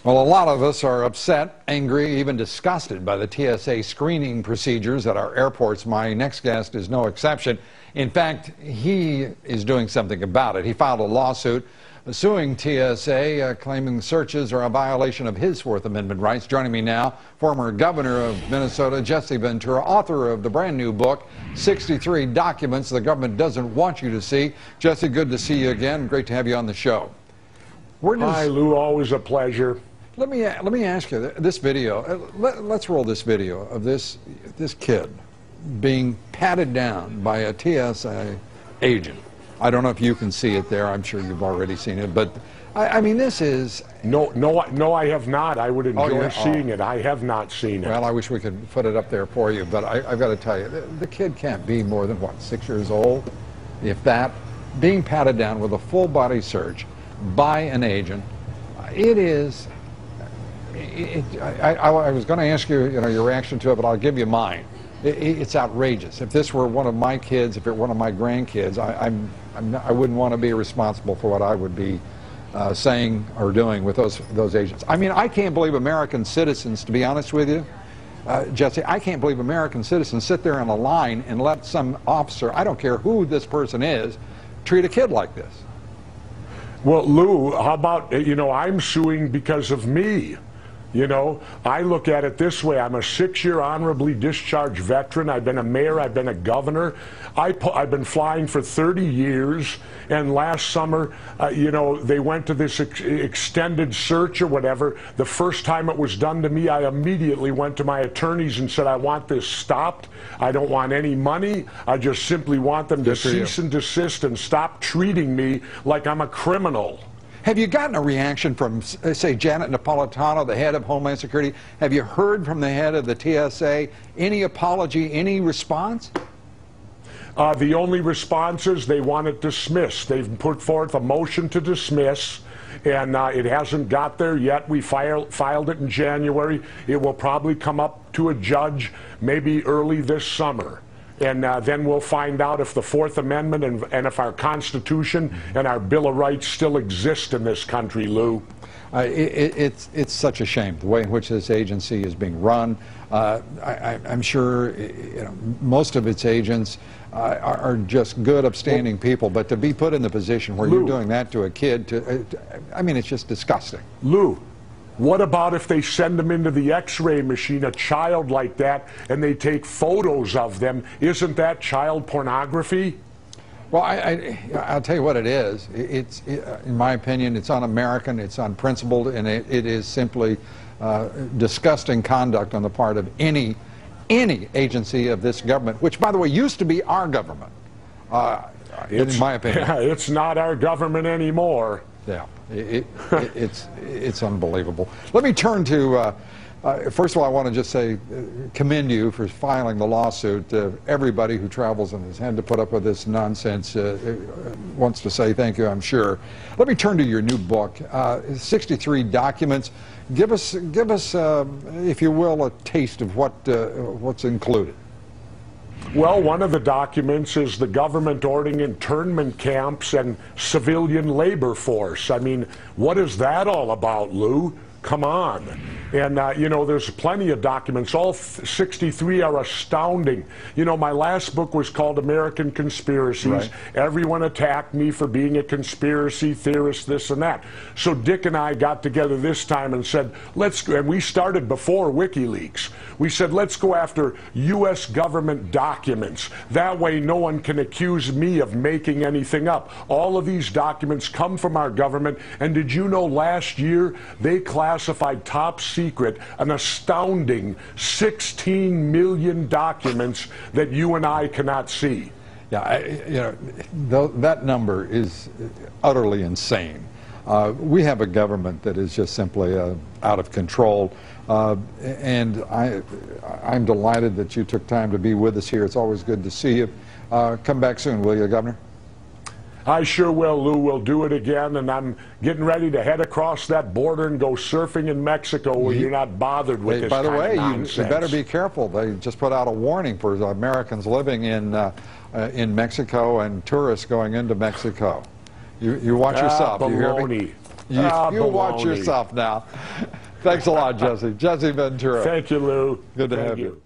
Well, a lot of us are upset, angry, even disgusted by the TSA screening procedures at our airports. My next guest is no exception. In fact, he is doing something about it. He filed a lawsuit suing TSA, claiming searches are a violation of his Fourth Amendment rights. Joining me now, former governor of Minnesota, Jesse Ventura, author of the brand new book, 63 Documents the Government Doesn't Want You to See. Jesse, good to see you again. Great to have you on the show. Hi, Lou. Always a pleasure. Let me ask you this video. Let's roll this video of this kid being patted down by a TSA agent. I don't know if you can see it there. I'm sure you've already seen it, but I mean, this is no. I have not. I would enjoy seeing it. I have not seen it. Well, I wish we could put it up there for you, but I've got to tell you, the kid can't be more than what, 6 years old, if that. Being patted down with a full body search by an agent. It is. I was going to ask you, your reaction to it, but I'll give you mine. It's outrageous. If this were one of my kids, if it were one of my grandkids, I wouldn't want to be responsible for what I would be saying or doing with those agents. I mean, I can't believe American citizens, to be honest with you, Jesse, I can't believe American citizens sit there in a line and let some officer, I don't care who this person is, treat a kid like this. Well, Lou, how about, I'm suing because of me. I look at it this way. I'm a 6-year honorably discharged veteran. I've been a mayor. I've been a governor. I've been flying for 30 years. And last summer, they went to this extended search or whatever. The first time it was done to me, I immediately went to my attorneys and said, I want this stopped. I don't want any money. I just simply want them to cease and desist and stop treating me like I'm a criminal. Have you gotten a reaction from, say, Janet Napolitano, the head of Homeland Security? Have you heard from the head of the TSA any apology, any response? The only response is they want it dismissed. They've put forth a motion to dismiss, and it hasn't got there yet. We filed it in January. It will probably come up to a judge maybe early this summer. And then we'll find out if the Fourth Amendment and if our Constitution and our Bill of Rights still exist in this country, Lou. It's such a shame the way in which this agency is being run. I'm sure most of its agents are just good, upstanding people, but to be put in the position where you're doing that to a kid, I mean, it's just disgusting. Lou, what about if they send them into the X-ray machine, a child like that, and they take photos of them? Isn't that child pornography? Well, I'll tell you what it is. In my opinion, it's un-American, it's unprincipled, and it is simply disgusting conduct on the part of any agency of this government, which, by the way, used to be our government, in my opinion. Yeah, it's not our government anymore. Yeah, it's unbelievable. Let me turn to, first of all, I want to just say, commend you for filing the lawsuit. Everybody who travels and has had to put up with this nonsense wants to say thank you, I'm sure. Let me turn to your new book, 63 Documents. Give us, if you will, a taste of what's included. Well, one of the documents is the government ordering internment camps and civilian labor force. I mean, what is that all about, Lou? Come on. And, there's plenty of documents. All 63 are astounding. My last book was called American Conspiracies. Right. Everyone attacked me for being a conspiracy theorist, this and that. So Dick and I got together this time and said, and we started before WikiLeaks. We said, let's go after U.S. government documents. That way no one can accuse me of making anything up. All of these documents come from our government. And did you know last year they classified top secret an astounding 16 million documents that you and I cannot see? Yeah, that number is utterly insane. We have a government that is just simply out of control, and I'm delighted that you took time to be with us here. It's always good to see you. Come back soon, will you, Governor? I sure will, Lou. We'll do it again, and I'm getting ready to head across that border and go surfing in Mexico where you're not bothered with this kind of nonsense. By the way, you better be careful. They just put out a warning for Americans living in Mexico and tourists going into Mexico. You watch yourself. Baloney. You hear me? You watch yourself now. Thanks a lot, Jesse. Jesse Ventura. Thank you, Lou. Good to Thank have you.